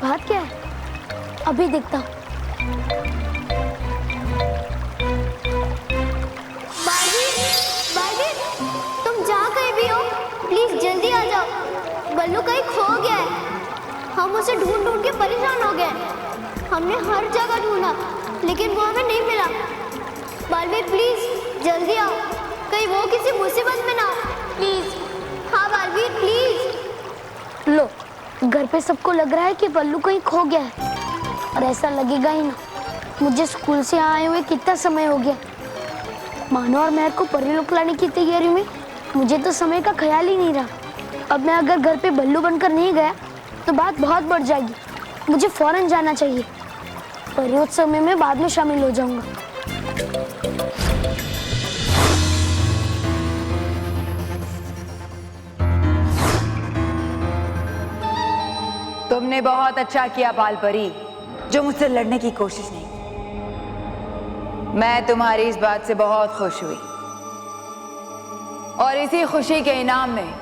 बात क्या है? अभी देखता हूँ। बार्बी, तुम जहाँ कहीं भी हो, प्लीज जल्दी आ जाओ। बल्लू कहीं खो गया है। हम उसे ढूंढ ढूंढ के परेशान हो गए। हमने हर जगह ढूंढा, लेकिन वो हमें नहीं मिला। बार्बी प्लीज जल्दी आओ, कहीं वो किसी मुसीबत में ना हो। प्लीज, हाँ बार्बी प्लीज। लो, घर पे सबको लग रहा है कि बल्लू कहीं खो गया है, और ऐसा लगेगा ही ना। मुझे स्कूल से आए हुए कितना समय हो गया। मानो और महक को परिलोक लाने की तैयारी में मुझे तो समय का ख्याल ही नहीं रहा। अब मैं अगर घर पे बल्लू बनकर नहीं गया तो बात बहुत बढ़ जाएगी। मुझे फौरन जाना चाहिए। परियोत्सव में मैं बाद में शामिल हो जाऊंगा। तुमने बहुत अच्छा किया बालपरी, जो मुझसे लड़ने की कोशिश नहीं की। मैं तुम्हारी इस बात से बहुत खुश हुई, और इसी खुशी के इनाम में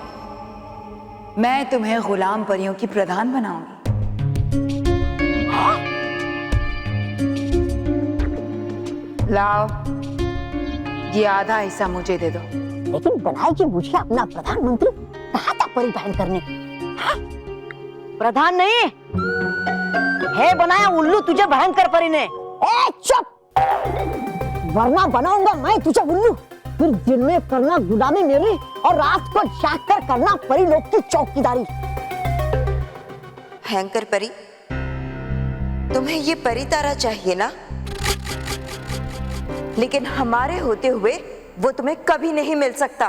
मैं तुम्हें गुलाम परियों की प्रधान बनाऊंगी। लाओ, ये आधा हिस्सा मुझे दे दो। लेकिन बनाई की मुझे अपना प्रधानमंत्री कहा था परी बहन करने। प्रधान नहीं है बनाया उल्लू तुझे भयंकर परी ने। ए चुप, वरना बनाऊंगा मैं तुझे उल्लू। फिर दिन में करना गुलामी मेरी, और रात को जागकर करना परी लोग की चौकीदारी। भयंकर परी, तुम्हें ये परी तारा चाहिए ना? लेकिन हमारे होते हुए वो तुम्हें कभी नहीं मिल सकता,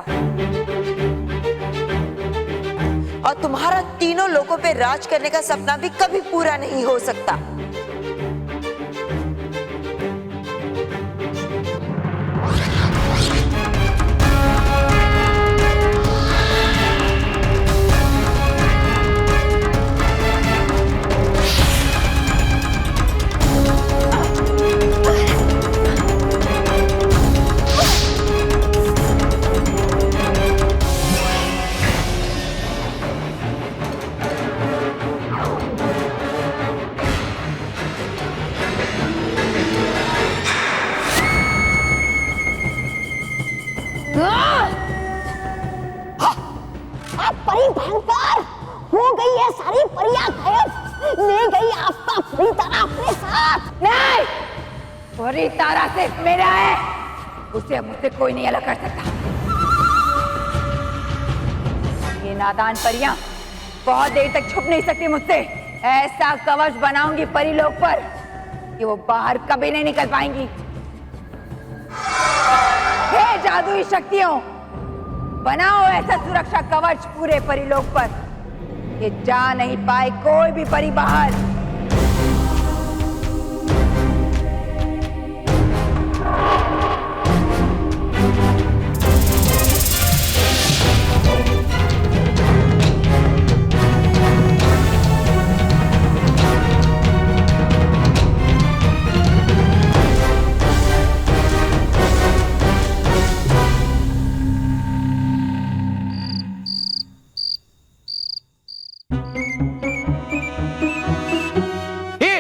और तुम्हारा तीनों लोगों पे राज करने का सपना भी कभी पूरा नहीं हो सकता। परी भयंकर हो गई है, सारी परियां गायब। ले गई आपका परी तारा अपने साथ। नहीं, परी तारा सिर्फ मेरा है, उसे मुझसे कोई नहीं अलग कर सकता। ये नादान परियां बहुत देर तक छुप नहीं सकती मुझसे। ऐसा कवच बनाऊंगी परी लोग पर कि वो बाहर कभी नहीं निकल पाएंगी। हे जादुई शक्तियों, बनाओ ऐसा सुरक्षा कवच पूरे परिलोक पर कि जा नहीं पाए कोई भी परी बाहर।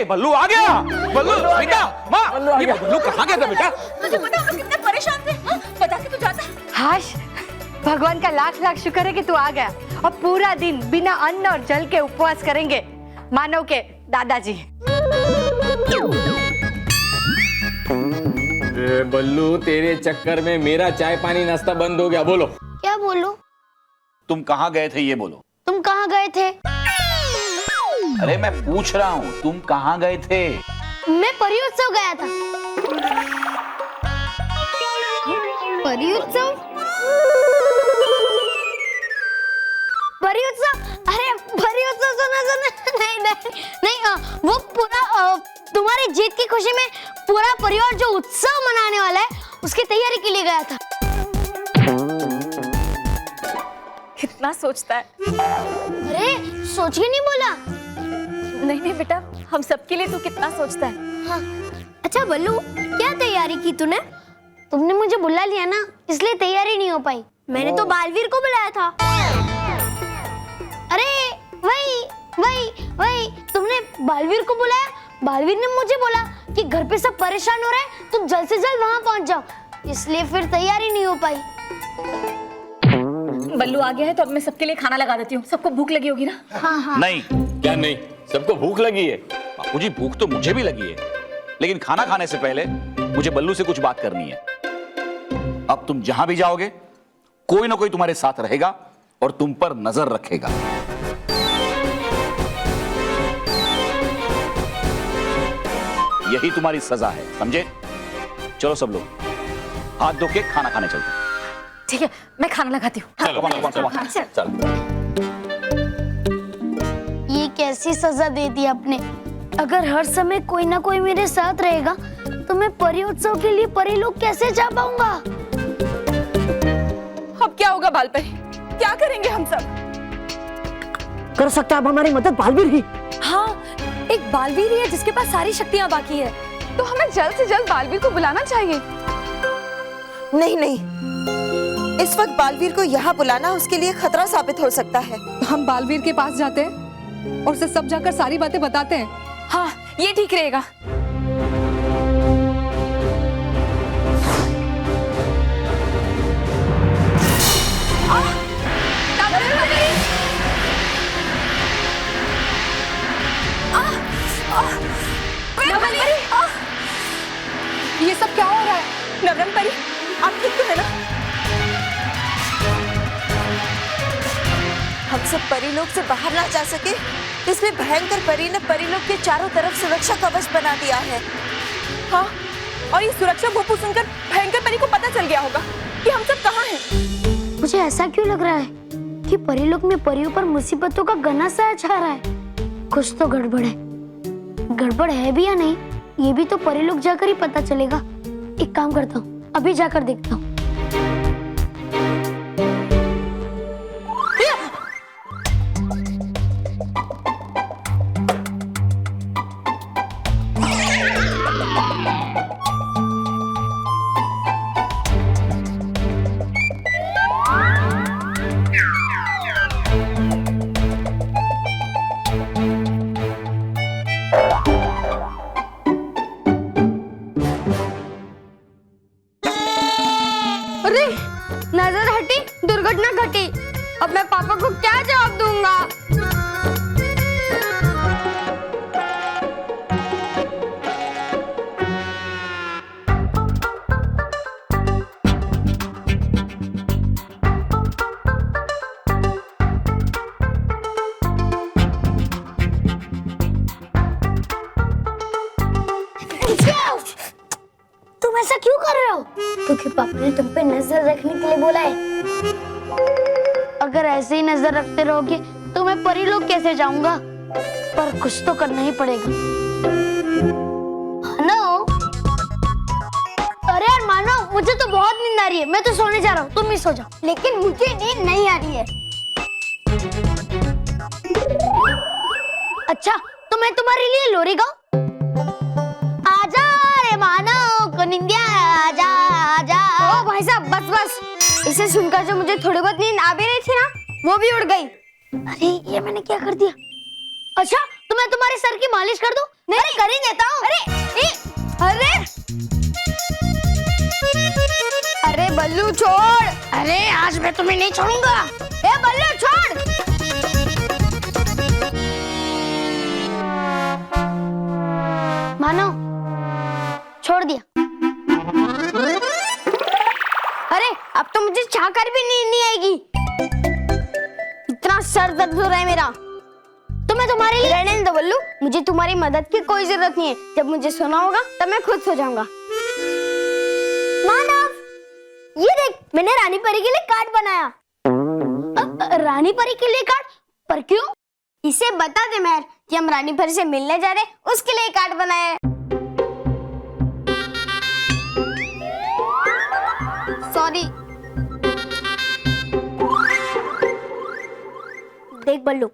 बल्लू आ गया। बल्लू बेटा, माँ, ये बल्लू कहाँ गया था बेटा? तुझे पता हम लोग कितने परेशान थे। बता के तू जाता। हाश, भगवान का लाख लाख शुक्र है कि तू आ गया। और पूरा दिन बिना अन्न और जल के उपवास करेंगे मानव के दादाजी। बल्लू, तेरे चक्कर में मेरा चाय पानी नाश्ता बंद हो गया। बोलो क्या बोलो? तुम कहाँ गए थे ये बोलो। तुम कहाँ गए थे? अरे मैं पूछ रहा हूँ तुम कहाँ गए थे? मैं परियोत्सव गया था। परियोत्सव? परियोत्सव? अरे परियोत्सव सुना। नहीं, वो पूरा तुम्हारी जीत की खुशी में पूरा परिवार जो उत्सव मनाने वाला है उसकी तैयारी के लिए गया था। कितना सोचता है। अरे सोच के नहीं बोला। नहीं बेटा, हम सबके लिए तू कितना सोचता है। हाँ। अच्छा बल्लू, क्या तैयारी की तूने? तुमने मुझे बुला लिया ना, इसलिए तैयारी नहीं हो पाई। मैंने तो बालवीर को बुलाया था। अरे वही तुमने बालवीर को बुलाया। बालवीर ने मुझे बोला कि घर पे सब परेशान हो रहे हैं, तुम जल्द से जल्द वहां पहुंच जाओ, इसलिए फिर तैयारी नहीं हो पाई। बल्लू आ गया है तो अब मैं सबके लिए खाना लगा देती हूँ। सबको भूख लगी होगी ना? हाँ हाँ। नहीं, क्या नहीं? सबको भूख लगी है? बापूजी भूख तो मुझे भी लगी है, लेकिन खाना खाने से पहले मुझे बल्लू से कुछ बात करनी है। अब तुम जहां भी जाओगे कोई ना कोई तुम्हारे साथ रहेगा और तुम पर नजर रखेगा। यही तुम्हारी सजा है, समझे? चलो सब लोग हाथ धो के खाना खाने चलते हैं। ठीक है, मैं खाना लगाती हूँ। चलो। ये कैसी सजा दे दी आपने? अगर हर समय कोई ना कोई मेरे साथ रहेगा तो मैं परियोत्सव के लिए परीलोक कैसे जा पाऊंगा? अब क्या होगा बाल परी? क्या करेंगे हम सब? कर सकता है अब हमारी मदद बालवीर ही। हाँ, एक बालवीर ही है जिसके पास सारी शक्तियाँ बाकी है, तो हमें जल्द से जल्द बालवीर को बुलाना चाहिए। नहीं नहीं, इस वक्त बालवीर को यहाँ बुलाना उसके लिए खतरा साबित हो सकता है। हम बालवीर के पास जाते हैं और उसे सब जाकर सारी बातें बताते हैं। हाँ, ये ठीक रहेगा। ये सब क्या हो रहा है? नवरंग परी, आप ठीक तो है ना? हम सब परीलोक से बाहर ना जा सके, इसलिए भयंकर परी ने परीलोक के चारों तरफ सुरक्षा कवच बना दिया है। हाँ, और ये सुरक्षा भूपू सुनकर भयंकर परी को पता चल गया होगा कि हम सब कहाँ हैं। मुझे ऐसा क्यों लग रहा है कि परीलोक में परियों पर मुसीबतों का घना साया छा रहा है? कुछ तो गड़बड़ है। गड़बड़ है भी या नहीं, ये भी तो परीलोक जाकर ही पता चलेगा। एक काम करता हूँ, अभी जाकर देखता हूँ। अरे, नजर हटी, दुर्घटना घटी। अब मैं पापा को क्या जवाब दूंगा? तुम ऐसा क्यों कर रहे हो? क्योंकि पापा ने तुम पे नजर रखने के लिए बोला है। अगर ऐसे ही नजर रखते रहोगे तो मैं परीलोक कैसे जाऊंगा? पर कुछ तो करना ही पड़ेगा। मानो, अरे यार मानो, मुझे तो बहुत नींद आ रही है, मैं तो सोने जा रहा हूँ, तुम भी सो जाओ। लेकिन मुझे नींद नहीं आ रही है। अच्छा, तो मैं तुम्हारे लिए लोरी गाऊं? आजा रे मानो को निंदिया, आजा आजा। ओ भाई साहब, बस बस। इसे सुनकर जो मुझे थोड़ी बहुत नींद आ भी रही थी ना, वो भी उड़ गई। अरे ये मैंने क्या कर दिया? अच्छा, तो मैं तुम्हारे सर की मालिश कर दूं? नहीं, कर ही देता हूँ। अरे अरे बल्लू छोड़। अरे आज मैं तुम्हें नहीं छोड़ूंगा। ए बल्लू छोड़। मानो, छोड़ दिया। अरे अब तो मुझे चाहकर भी नींद नहीं आएगी। इतना सर दर्द हो रहा है मेरा। तो मैं तुम्हारे लिए रहने दो बल्लू, मुझे तुम्हारी मदद की कोई जरूरत नहीं है। जब मुझे सोना होगा तब मैं खुद सो जाऊंगा। मानव, ये देख, मैंने रानी परी के लिए कार्ड बनाया। रानी परी के लिए कार्ड? पर क्यों? इसे बता दे मेहर कि हम रानी परी से मिलने जा रहे, उसके लिए कार्ड बनाया है। सॉरी। देख बल्लू,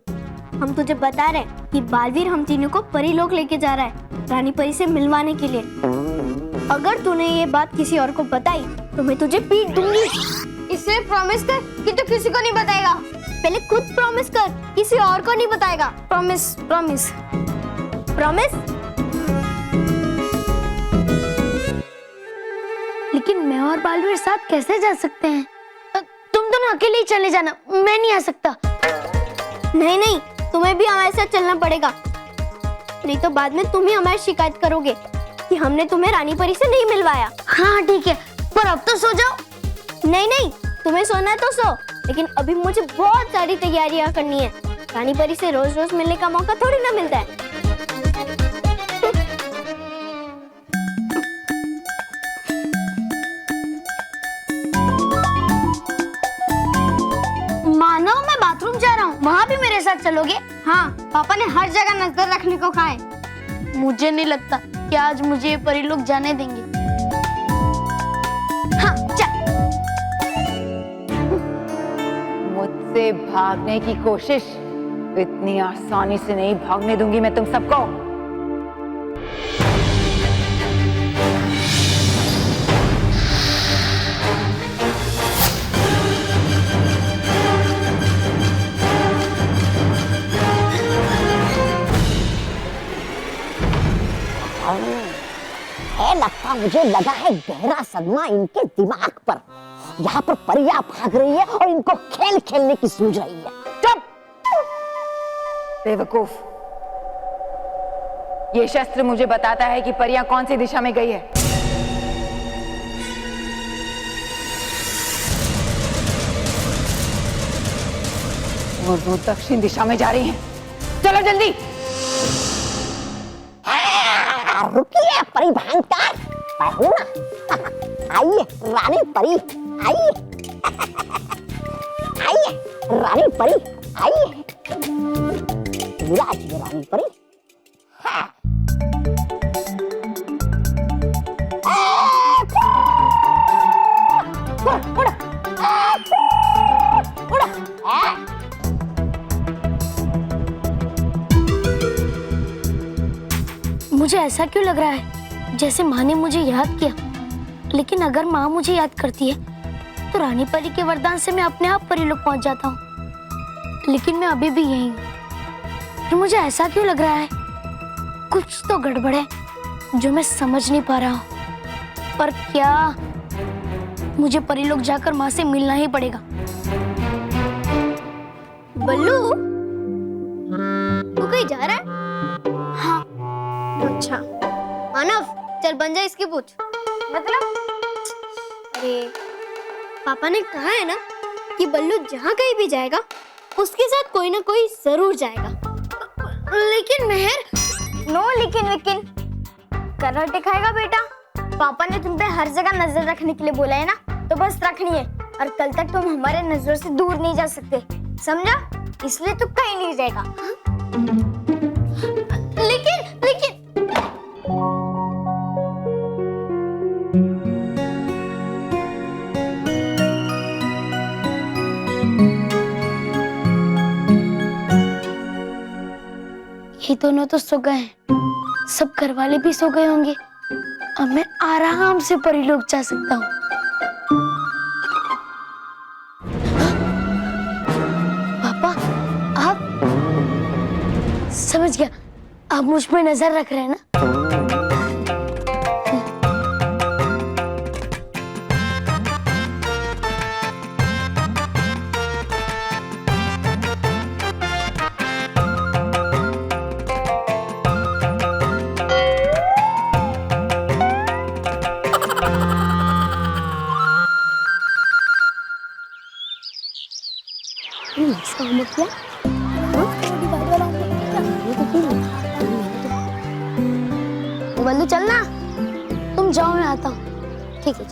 हम तुझे बता रहे हैं कि बालवीर हम तीनों को परीलोक लेके जा रहा है, रानी परी से मिलवाने के लिए। अगर तूने ये बात किसी और को बताई तो मैं तुझे पीट दूंगी। इसलिए प्रॉमिस कर कि तू किसी को नहीं बताएगा। पहले खुद प्रॉमिस कर, किसी और को नहीं बताएगा। Promise promise. प्रॉमिस? लेकिन मैं और बालवीर साथ कैसे जा सकते हैं? तुम दोनों अकेले ही चले जाना, मैं नहीं आ सकता। नहीं नहीं, तुम्हें भी हमारे साथ चलना पड़ेगा, नहीं तो बाद में तुम ही हमारी शिकायत करोगे कि हमने तुम्हें रानी परी से नहीं मिलवाया। हाँ ठीक है, पर अब तो सो जाओ। नहीं नहीं, तुम्हें सोना है तो सो, लेकिन अभी मुझे बहुत सारी तैयारियां करनी है। रानी परी से रोज रोज मिलने का मौका थोड़ी ना मिलता है। मानो मैं बाथरूम जा रहा हूँ, वहाँ भी मेरे साथ चलोगे? हाँ, पापा ने हर जगह नजर रखने को कहा है। मुझे नहीं लगता कि आज मुझे ये परी लोग जाने देंगे। हाँ चल। मुझसे भागने की कोशिश इतनी आसानी से नहीं भागने दूंगी मैं तुम सबको। लगता मुझे लगा है गहरा सदमा इनके दिमाग पर। यहाँ पर परियां भाग रही है और इनको खेल खेलने की सूझ रही है। चुप बेवकूफ, ये शस्त्र मुझे बताता है कि परियां कौन सी दिशा में गई है। और वो दक्षिण दिशा में जा रही हैं। चलो जल्दी। रुकिए परी भयंकर, मैं हूं ना। आइए रानी परी, आइए आइए रानी परी, आइए विराजिए रानी परी। हाँ। मुझे ऐसा क्यों लग रहा है जैसे माँ ने मुझे याद किया, लेकिन अगर माँ मुझे याद करती है तो रानी परी के वरदान से मैं अपने आप परी लोग पहुंच जाता हूँ, लेकिन मैं अभी भी यही हूँ। फिर मुझे ऐसा क्यों लग रहा है कुछ तो गड़बड़ है जो मैं समझ नहीं पा रहा हूँ। पर क्या, मुझे परी लोग जाकर माँ से मिलना ही पड़ेगा। बल्लू, तू कहीं जा रहा है? हाँ। अच्छा मानव, चल बन जा इसकी पूछ। मतलब? अरे पापा ने कहा है ना कि बल्लू जहाँ कहीं भी जाएगा उसके साथ कोई ना कोई जरूर जाएगा। लेकिन मेहर, नो लेकिन विकिन, कराटे खाएगा बेटा। पापा ने तुम पे हर जगह नजर रखने के लिए बोला है ना, तो बस रखनी है, और कल तक तुम हमारे नजरों से दूर नहीं जा सकते, समझा? इसलिए तू कहीं नहीं जाएगा। लेकिन लेकिन ये दोनों तो सो गए हैं, सब घर वाले भी सो गए होंगे। अब मैं आराम से परी लोग जा सकता हूँ। पापा, आप समझ गया, आप मुझ पे नजर रख रहे हैं ना? बल्लू चलना, तुम जाओ मैं आता हूँ। ठीक है।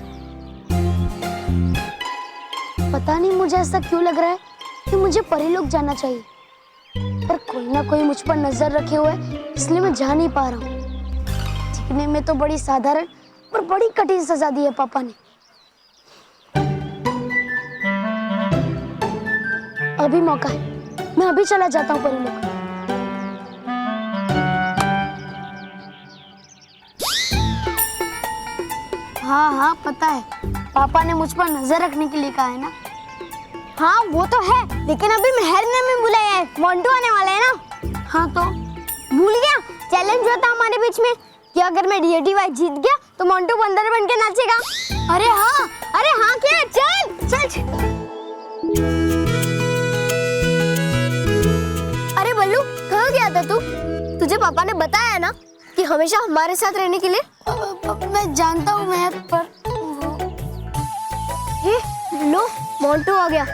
पता नहीं मुझे ऐसा क्यों लग रहा है कि मुझे परी लोग जाना चाहिए, पर कोई ना कोई मुझ पर नजर रखे हुए है, इसलिए मैं जा नहीं पा रहा हूँ। दिखने में तो बड़ी साधारण पर बड़ी कठिन सजा दी है पापा ने। अभी मौका है, मैं अभी चला जाता हूँ परी लोग। हाँ हाँ पता है, पापा ने मुझ पर नजर रखने के लिए कहा है ना। हाँ वो तो है, लेकिन अभी मेहर ने हमें बुलाया है, मोंटू आने वाला है ना। हाँ तो भूल गया? चैलेंज हुआ था हमारे बीच में कि अगर मैं डीएडी वाई जीत गया तो मोंटू बंदर बन के नाचेगा। अरे हाँ क्या, चल चल, चल। अरे बल्लू, कहाँ गया था तू? तुझे पापा ने बताया ना कि हमेशा हमारे साथ रहने के लिए। मैं जानता हूँ मैं, पर लो मोंटू आ गया।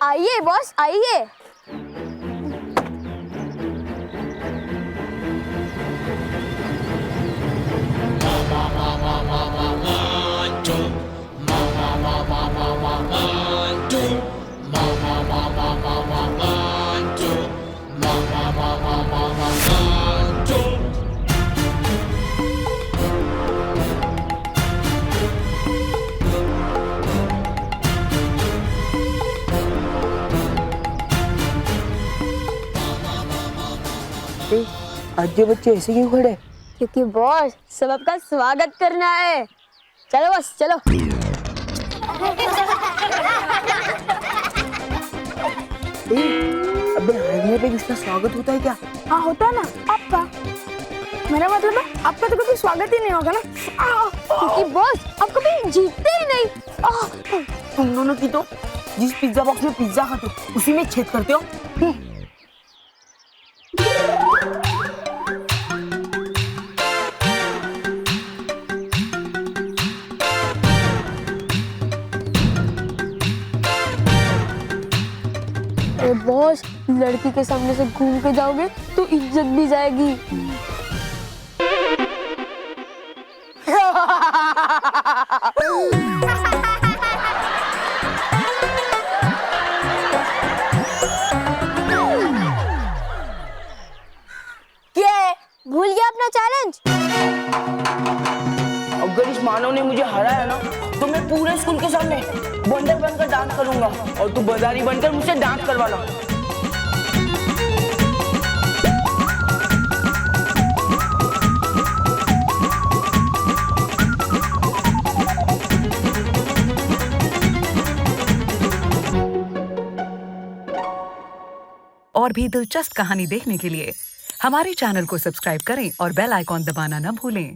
आइए बॉस, आइए। आज ये बच्चे ऐसे क्यों खड़े? क्योंकि बॉस सबका स्वागत करना है। चलो बॉस चलो। अबे हारने पे किसका स्वागत होता है क्या? हाँ होता है ना, आपका। मेरा मतलब है आपका तो कभी स्वागत ही नहीं होगा ना। क्योंकि बॉस आप कभी जीतते ही नहीं। तुम दोनों की तो जिस पिज्जा बॉक्स में पिज्जा खाते हो उसी में छेद करते हो। बॉस लड़की के सामने से घूम के जाओगे तो इज्जत भी जाएगी। क्या है? भूल गया अपना चैलेंज? अगर इस मानव ने मुझे हराया ना तो मैं पूरे स्कूल के सामने बंदर बनकर डांस करूंगा और तू बाजारी बनकर मुझसे डांस करवाना। और भी दिलचस्प कहानी देखने के लिए हमारे चैनल को सब्सक्राइब करें और बेल आइकॉन दबाना न भूलें।